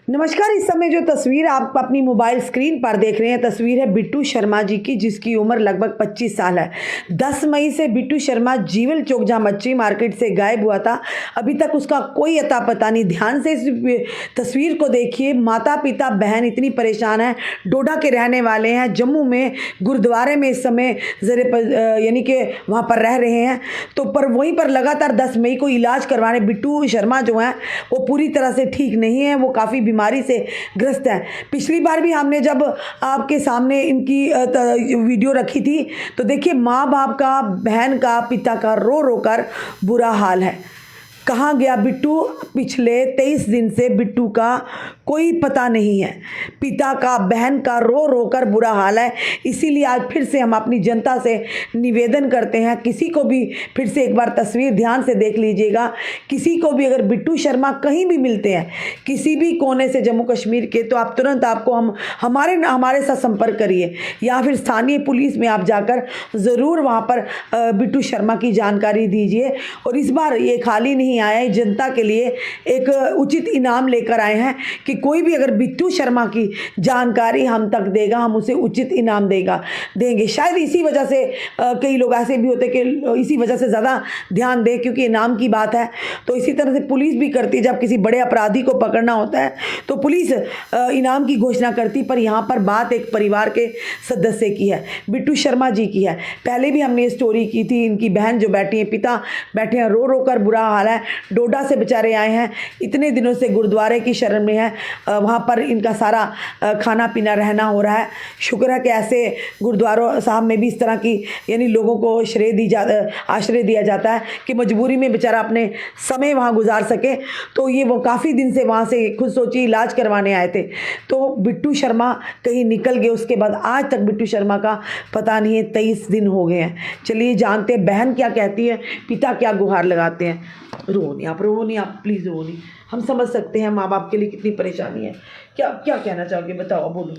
नमस्कार। इस समय जो तस्वीर आप अपनी मोबाइल स्क्रीन पर देख रहे हैं, तस्वीर है बिट्टू शर्मा जी की, जिसकी उम्र लगभग 25 साल है। 10 मई से बिट्टू शर्मा जीवल चौक, जहां मच्छी मार्केट से गायब हुआ था, अभी तक उसका कोई अता पता नहीं। ध्यान से इस तस्वीर को देखिए। माता पिता बहन इतनी परेशान है। डोडा के रहने वाले हैं, जम्मू में गुरुद्वारे में इस समय यानी कि वहाँ पर रह रहे हैं। तो पर वहीं पर लगातार 10 मई को इलाज करवाने बिट्टू शर्मा जो हैं वो पूरी तरह से ठीक नहीं है, वो काफ़ी बीमारी से ग्रस्त है। पिछली बार भी हमने जब आपके सामने इनकी वीडियो रखी थी तो देखिए, माँ बाप का, बहन का, पिता का रो रो कर बुरा हाल है। कहाँ गया बिट्टू? पिछले 23 दिन से बिट्टू का कोई पता नहीं है। पिता का, बहन का रो रो कर बुरा हाल है। इसीलिए आज फिर से हम अपनी जनता से निवेदन करते हैं, किसी को भी फिर से एक बार तस्वीर ध्यान से देख लीजिएगा। किसी को भी अगर बिट्टू शर्मा कहीं भी मिलते हैं, किसी भी कोने से जम्मू कश्मीर के, तो आप तुरंत आपको हमारे साथ संपर्क करिए, या फिर स्थानीय पुलिस में आप जाकर ज़रूर वहाँ पर बिट्टू शर्मा की जानकारी दीजिए। और इस बार ये खाली नहीं आए, जनता के लिए एक उचित इनाम लेकर आए हैं कि कोई भी अगर बिट्टू शर्मा की जानकारी हम तक देगा, हम उसे उचित इनाम देंगे। शायद इसी वजह से कई लोग ऐसे भी होते कि इसी वजह से ज़्यादा ध्यान दें, क्योंकि इनाम की बात है। तो इसी तरह से पुलिस भी करती है, जब किसी बड़े अपराधी को पकड़ना होता है तो पुलिस इनाम की घोषणा करती। पर यहाँ पर बात एक परिवार के सदस्य की है, बिट्टू शर्मा जी की है। पहले भी हमने ये स्टोरी की थी। इनकी बहन जो बैठी है, पिता बैठे हैं, रो रो कर बुरा हाल है। डोडा से बेचारे आए हैं, इतने दिनों से गुरुद्वारे की शरण में है, वहाँ पर इनका सारा खाना पीना रहना हो रहा है। शुक्र है कि ऐसे गुरुद्वारों साहब में भी इस तरह की यानी लोगों को आश्रय दिया जाता है कि मजबूरी में बेचारा अपने समय वहाँ गुजार सके। तो ये वो काफ़ी दिन से वहाँ से खुद सोचिए इलाज करवाने आए थे। तो बिट्टू शर्मा कहीं निकल गए, उसके बाद आज तक बिट्टू शर्मा का पता नहीं है। 23 दिन हो गए हैं। चलिए जानते हैं बहन क्या कहती है, पिता क्या गुहार लगाते हैं। रो नहीं आप प्लीज़ रो नहीं। हम समझ सकते हैं माँ बाप के लिए कितनी परेशानी है। क्या क्या कहना चाहोगे, बताओ, बोलो।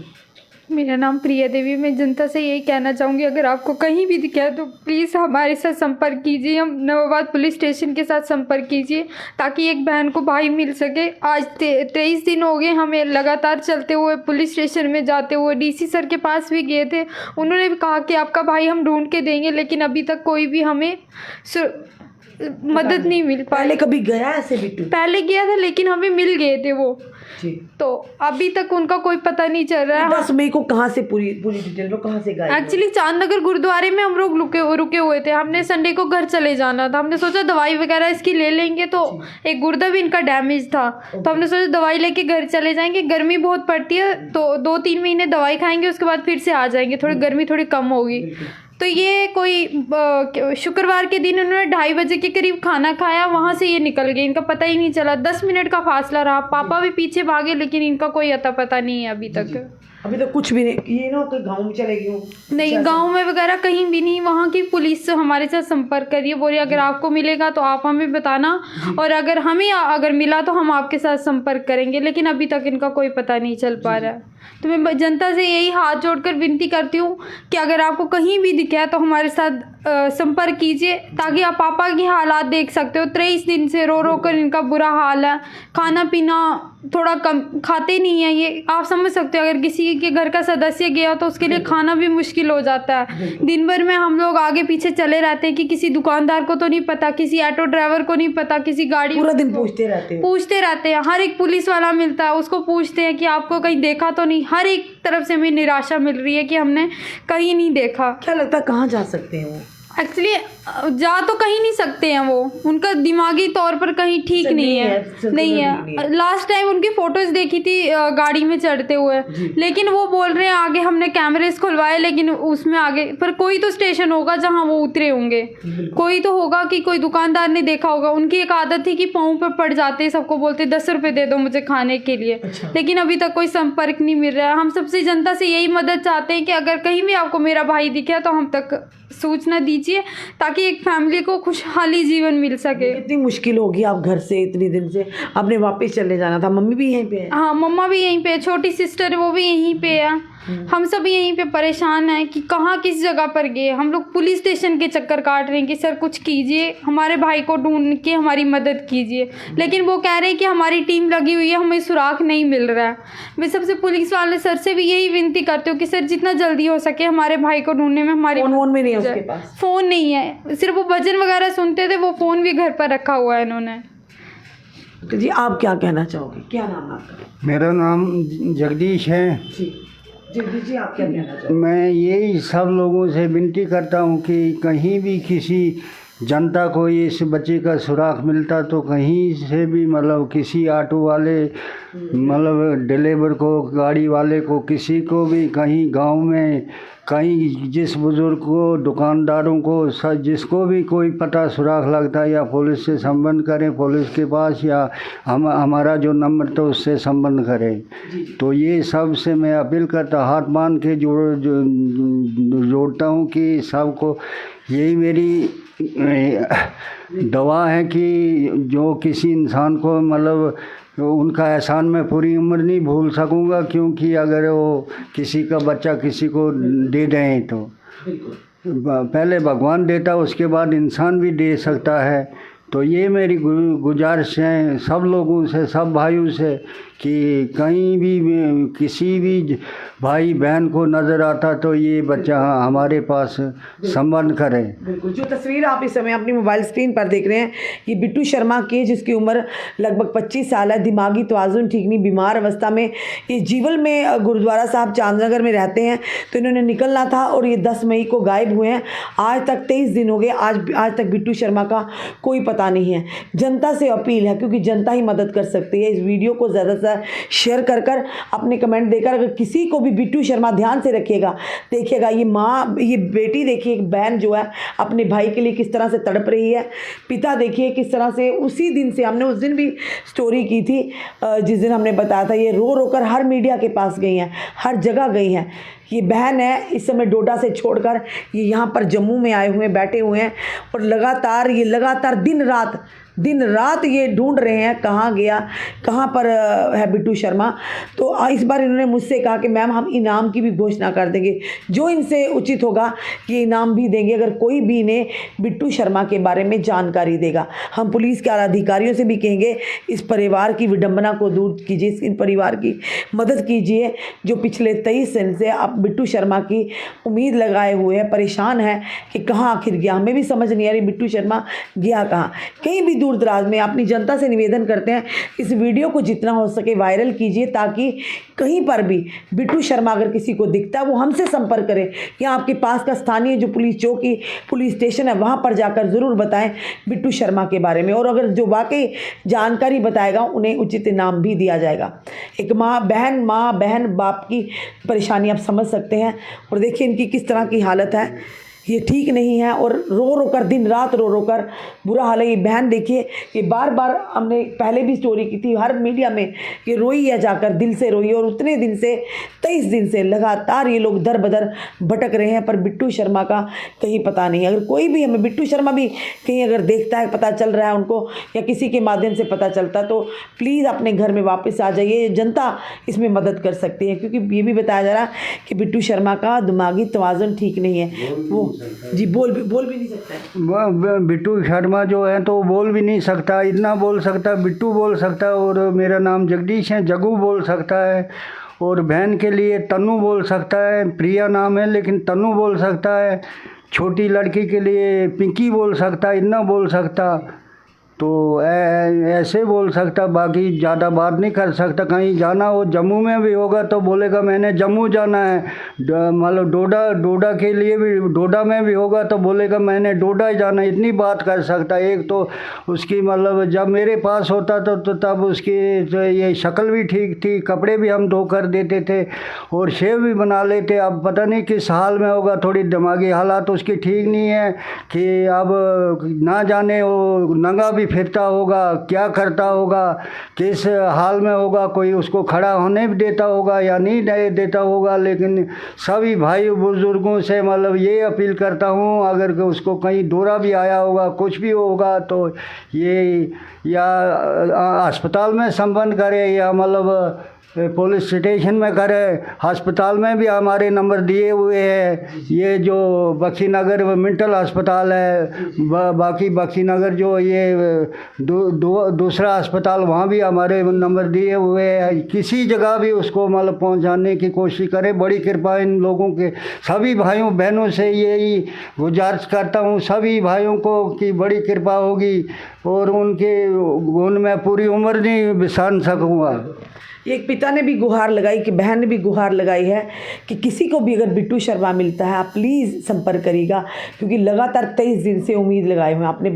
मेरा नाम प्रिया देवी। मैं जनता से यही कहना चाहूँगी, अगर आपको कहीं भी दिखा तो प्लीज़ हमारे साथ संपर्क कीजिए। हम नवाबाद पुलिस स्टेशन के साथ संपर्क कीजिए ताकि एक बहन को भाई मिल सके। आज 23 दिन हो गए हमें लगातार चलते हुए, पुलिस स्टेशन में जाते हुए। डीसी सर के पास भी गए थे, उन्होंने भी कहा कि आपका भाई हम ढूंढ के देंगे, लेकिन अभी तक कोई भी हमें मदद नहीं मिल पाई। पहले कभी गया ऐसे बिट्टू? पहले गया था, लेकिन हमें मिल गए थे वो। तो अभी तक उनका कोई पता नहीं चल रहा है। 10 मई को कहाँ से पूरी डिटेल में कहाँ से गए? एक्चुअली चांदनगर गुरुद्वारे में हम लोग रुके हुए थे। हमने संडे को घर चले जाना था। हमने सोचा दवाई वगैरह इसकी ले लेंगे, तो एक गुर्दा भी इनका डैमेज था, तो हमने सोचा दवाई लेके घर चले जाएंगे। गर्मी बहुत पड़ती है तो 2-3 महीने दवाई खाएंगे, उसके बाद फिर से आ जाएंगे, थोड़ी गर्मी थोड़ी कम होगी। तो ये कोई शुक्रवार के दिन उन्होंने 2:30 बजे के करीब खाना खाया, वहाँ से ये निकल गए। इनका पता ही नहीं चला। 10 मिनट का फासला रहा। पापा भी पीछे भागे, लेकिन इनका कोई अता पता नहीं है अभी तक। अभी तो कुछ भी नहीं। ये ना कोई गांव में चले गए? नहीं, गांव में वगैरह कहीं भी नहीं। वहाँ की पुलिस से हमारे साथ संपर्क करिए, बोलिए अगर आपको मिलेगा तो आप हमें बताना, और अगर मिला तो हम आपके साथ संपर्क करेंगे। लेकिन अभी तक इनका कोई पता नहीं चल पा रहा है। तो मैं जनता से यही हाथ जोड़कर विनती करती हूँ कि अगर आपको कहीं भी दिखा है तो हमारे साथ संपर्क कीजिए, ताकि आप पापा की हालात देख सकते हो। 23 दिन से रो रो कर इनका बुरा हाल है। खाना पीना थोड़ा कम खाते नहीं है ये, आप समझ सकते हो। अगर किसी के घर का सदस्य गया तो उसके लिए खाना भी मुश्किल हो जाता है। दिन भर में हम लोग आगे पीछे चले रहते हैं कि किसी दुकानदार को तो नहीं पता, किसी ऑटो ड्राइवर को नहीं पता, किसी गाड़ी, पूरा दिन पूछते रहते हैं। हर एक पुलिस वाला मिलता है, उसको पूछते हैं कि आपको कहीं देखा तो नहीं। हर एक तरफ से हमें निराशा मिल रही है कि हमने कहीं नहीं देखा। क्या लगता है कहाँ जा सकते हैं वो? एक्चुअली जा तो कहीं नहीं सकते हैं वो, उनका दिमागी तौर पर कहीं ठीक नहीं है। लास्ट टाइम उनकी फोटोज देखी थी गाड़ी में चढ़ते हुए, लेकिन वो बोल रहे हैं आगे हमने कैमरेस खुलवाए, लेकिन उसमें आगे पर कोई तो स्टेशन होगा जहां वो उतरे होंगे। कोई तो होगा कि कोई दुकानदार ने देखा होगा। उनकी एक आदत थी कि पाँव पे पड़ जाते, सबको बोलते 10 रुपये दे दो मुझे खाने के लिए। लेकिन अभी तक कोई संपर्क नहीं मिल रहा है। हम सबसे जनता से यही मदद चाहते हैं कि अगर कहीं भी आपको मेरा भाई दिखे तो हम तक सूचना दीजिए, ताकि एक फैमिली को खुशहाली जीवन मिल सके। इतनी मुश्किल होगी, आप घर से इतनी दिन से आपने वापस चले जाना था। मम्मी भी यहीं पे है? हाँ, मम्मा भी यहीं पे है। छोटी सिस्टर है वो भी यहीं पे है। हम सब यहीं पे परेशान हैं कि कहाँ किस जगह पर गए। हम लोग पुलिस स्टेशन के चक्कर काट रहे हैं कि सर कुछ कीजिए, हमारे भाई को ढूंढ के हमारी मदद कीजिए, लेकिन वो कह रहे हैं कि हमारी टीम लगी हुई है, हमें सुराग नहीं मिल रहा है। मैं सबसे पुलिस वाले सर से भी यही विनती करती हूँ कि सर जितना जल्दी हो सके हमारे भाई को ढूंढने में हमारी फोन में नहीं है उसके पास? फ़ोन नहीं है, सिर्फ वो भजन वगैरह सुनते थे, वो फ़ोन भी घर पर रखा हुआ है इन्होंने। तो जी आप क्या कहना चाहोगे? क्या नाम है आपका? मेरा नाम जगदीश है। जी जगदीश जी, आप क्या कहना चाहोगे? मैं यही सब लोगों से विनती करता हूँ कि कहीं भी किसी जनता को इस बच्चे का सुराग मिलता तो कहीं से भी मतलब किसी ऑटो वाले मतलब ड्राइवर को, गाड़ी वाले को, किसी को भी कहीं गांव में कहीं जिस बुज़ुर्ग को, दुकानदारों को, सब जिसको भी कोई पता सुराग लगता है या पुलिस से संबंध करें, पुलिस के पास, या हमारा जो नंबर तो उससे संबंध करें। तो ये सब से मैं अपील करता, हाथ बांध के जोड़ता हूँ कि सबको यही मेरी दवा है कि जो किसी इंसान को मतलब उनका एहसान मैं पूरी उम्र नहीं भूल सकूँगा, क्योंकि अगर वो किसी का बच्चा किसी को दे दें तो पहले भगवान देता, उसके बाद इंसान भी दे सकता है। तो ये मेरी गुजारिश है सब लोगों से, सब भाइयों से कि कहीं भी किसी भी भाई बहन को नज़र आता तो ये बच्चा हमारे पास संबंध करें। बिल्कुल, जो तस्वीर आप इस समय अपनी मोबाइल स्क्रीन पर देख रहे हैं, ये बिट्टू शर्मा की, जिसकी उम्र लगभग 25 साल है, दिमागी तवाज़ुन ठीक नहीं, बीमार अवस्था में ये जीवल में गुरुद्वारा साहब चांदनगर में रहते हैं। तो इन्होंने निकलना था और ये 10 मई को गायब हुए हैं। आज तक 23 दिन हो गए, आज तक बिट्टू शर्मा का कोई पता नहीं है। जनता से अपील है, क्योंकि जनता ही मदद कर सकती है, इस वीडियो को ज़्यादा से ज़्यादा शेयर कर अपने कमेंट देकर, अगर किसी को भी बिट्टू शर्मा, ध्यान से रखिएगा, देखिएगा ये माँ, ये बेटी देखिए, एक बहन जो है अपने भाई के लिए किस तरह से तड़प रही है, पिता देखिए किस तरह से, उसी दिन से हमने उस दिन भी स्टोरी की थी, जिस दिन हमने बताया था, ये रो रो कर हर मीडिया के पास गई हैं, हर जगह गई हैं। ये बहन है इस समय डोडा से छोड़कर ये यहाँ पर जम्मू में आए हुए हैं, बैठे हुए हैं, और लगातार दिन रात ये ढूंढ रहे हैं कहाँ गया, कहाँ पर है बिट्टू शर्मा। तो इस बार इन्होंने मुझसे कहा कि मैम हम इनाम की भी घोषणा कर देंगे, जो इनसे उचित होगा ये इनाम भी देंगे, अगर कोई भी इन्हें बिट्टू शर्मा के बारे में जानकारी देगा। हम पुलिस के आला अधिकारियों से भी कहेंगे इस परिवार की विडंबना को दूर कीजिए, इन परिवार की मदद कीजिए, जो पिछले 23 दिन से अब बिट्टू शर्मा की उम्मीद लगाए हुए हैं, परेशान है कि कहाँ आखिर गया। हमें भी समझ नहीं आ रही बिट्टू शर्मा गया कहाँ। कहीं भी दूर दराज में अपनी जनता से निवेदन करते हैं इस वीडियो को जितना हो सके वायरल कीजिए, ताकि कहीं पर भी बिट्टू शर्मा अगर किसी को दिखता है वो हमसे संपर्क करें, या आपके पास का स्थानीय जो पुलिस चौकी, पुलिस स्टेशन है, वहाँ पर जाकर ज़रूर बताएं बिट्टू शर्मा के बारे में, और अगर जो वाकई जानकारी बताएगा उन्हें उचित इनाम भी दिया जाएगा। एक माँ बहन बाप की परेशानी आप समझ सकते हैं, और देखिए इनकी किस तरह की हालत है, ये ठीक नहीं है, और रो कर दिन रात रो कर बुरा हाल है। ये बहन देखिए, ये बार हमने पहले भी स्टोरी की थी, हर मीडिया में ये रोई है, जाकर दिल से रोई, और उतने दिन से 23 दिन से लगातार ये लोग दर बदर भटक रहे हैं, पर बिट्टू शर्मा का कहीं पता नहीं। अगर कोई भी हमें बिट्टू शर्मा भी कहीं अगर देखता है, पता चल रहा है उनको, या किसी के माध्यम से पता चलता, तो प्लीज़ अपने घर में वापस आ जाइए, जनता इसमें मदद कर सकती है, क्योंकि ये भी बताया जा रहा है कि बिट्टू शर्मा का दिमागी तवाज़ुन ठीक नहीं है, वो जी बोल भी नहीं सकता है। बिट्टू शर्मा जो है तो बोल भी नहीं सकता, इतना बोल सकता, बिट्टू बोल सकता, और मेरा नाम जगदीश है, जगू बोल सकता है, और बहन के लिए तन्नू बोल सकता है, प्रिया नाम है लेकिन तन्नू बोल सकता है, छोटी लड़की के लिए पिंकी बोल सकता, इतना बोल सकता, तो ऐसे बोल सकता, बाकी ज़्यादा बात नहीं कर सकता। कहीं जाना हो, जम्मू में भी होगा तो बोलेगा मैंने जम्मू जाना है, मतलब डोडा के लिए भी, डोडा में भी होगा तो बोलेगा मैंने डोडा ही जाना है, इतनी बात कर सकता। एक तो उसकी मतलब जब मेरे पास होता तो तब उसकी तो ये शक्ल भी ठीक थी, कपड़े भी हम धो कर देते थे और शेव भी बना लेते। अब पता नहीं किस हाल में होगा, थोड़ी दिमागी हालात उसकी ठीक नहीं है कि अब ना जाने वो नंगा भी फिरता होगा, क्या करता होगा, किस हाल में होगा, कोई उसको खड़ा होने भी देता होगा या नहीं देता होगा। लेकिन सभी भाई बुजुर्गों से मतलब ये अपील करता हूँ, अगर उसको कहीं दौरा भी आया होगा, कुछ भी होगा, तो ये या अस्पताल में संबंध करे या मतलब पुलिस स्टेशन में करे, अस्पताल में भी हमारे नंबर दिए हुए हैं। ये जो बख्शीनगर मेंटल अस्पताल है, बाकी बख्शीनगर जो ये दूसरा अस्पताल, वहाँ भी हमारे नंबर दिए हुए हैं। किसी जगह भी उसको मतलब पहुँचाने की कोशिश करें। बड़ी कृपा इन लोगों के सभी भाइयों बहनों से यही गुजारिश करता हूँ, सभी भाइयों को कि बड़ी कृपा होगी और उनके गुण में पूरी उम्र नहीं बिसान सकूँगा। एक पिता ने भी गुहार लगाई कि बहन ने भी गुहार लगाई है कि किसी को भी अगर बिट्टू शर्मा मिलता है आप प्लीज़ संपर्क करिएगा, क्योंकि लगातार 23 दिन से उम्मीद लगाए हुए हैं। अपने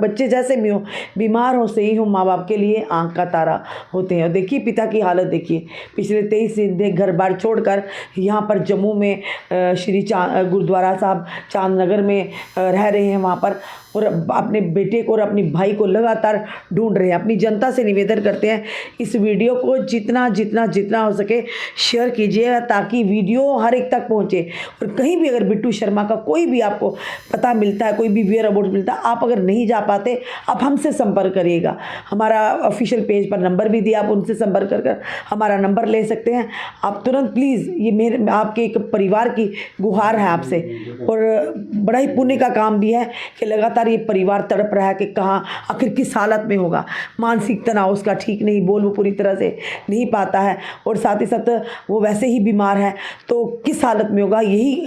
बच्चे जैसे भी हो, बीमार हो सही हो, माँ बाप के लिए आंख का तारा होते हैं। और देखिए पिता की हालत देखिए, पिछले 23 दिन से घर बार छोड़कर यहाँ पर जम्मू में श्री गुरुद्वारा साहब चांदनगर में रह रहे हैं वहाँ पर, और अपने बेटे को और अपने भाई को लगातार ढूंढ रहे हैं। अपनी जनता से निवेदन करते हैं इस वीडियो को जितना हो सके शेयर कीजिएगा, ताकि वीडियो हर एक तक पहुंचे। और कहीं भी अगर बिट्टू शर्मा का कोई भी आपको पता मिलता है, कोई भी वेयर अबाउट मिलता है, आप अगर नहीं जा पाते आप हमसे संपर्क करिएगा। हमारा ऑफिशियल पेज पर नंबर भी दिया, आप उनसे संपर्क कर हमारा नंबर ले सकते हैं। आप तुरंत प्लीज़, ये मेरे आपके एक परिवार की गुहार है आपसे, और बड़ा ही पुण्य का काम भी है कि लगातार ये परिवार तड़प रहा है कि कहाँ आखिर किस हालत में होगा। मानसिक तनाव उसका ठीक नहीं, बोल वो पूरी तरह से नहीं पाता है, और साथ ही साथ वो वैसे ही बीमार है, तो किस हालत में होगा, यही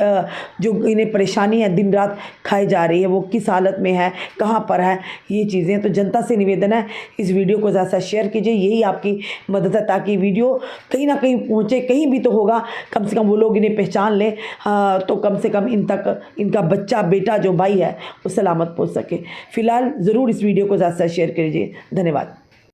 जो इन्हें परेशानी है दिन रात खाई जा रही है, वो किस हालत में है, कहाँ पर है, ये चीज़ें। तो जनता से निवेदन है इस वीडियो को ज़्यादा शेयर कीजिए, यही आपकी मदद है, ताकि वीडियो कहीं ना कहीं पहुँचे, कहीं भी तो होगा, कम से कम वो लोग इन्हें पहचान लें, तो कम से कम इन तक इनका बच्चा बेटा जो भाई है वो सलामत पहुँच सके। फिलहाल ज़रूर इस वीडियो को ज़्यादा शेयर कीजिए। धन्यवाद।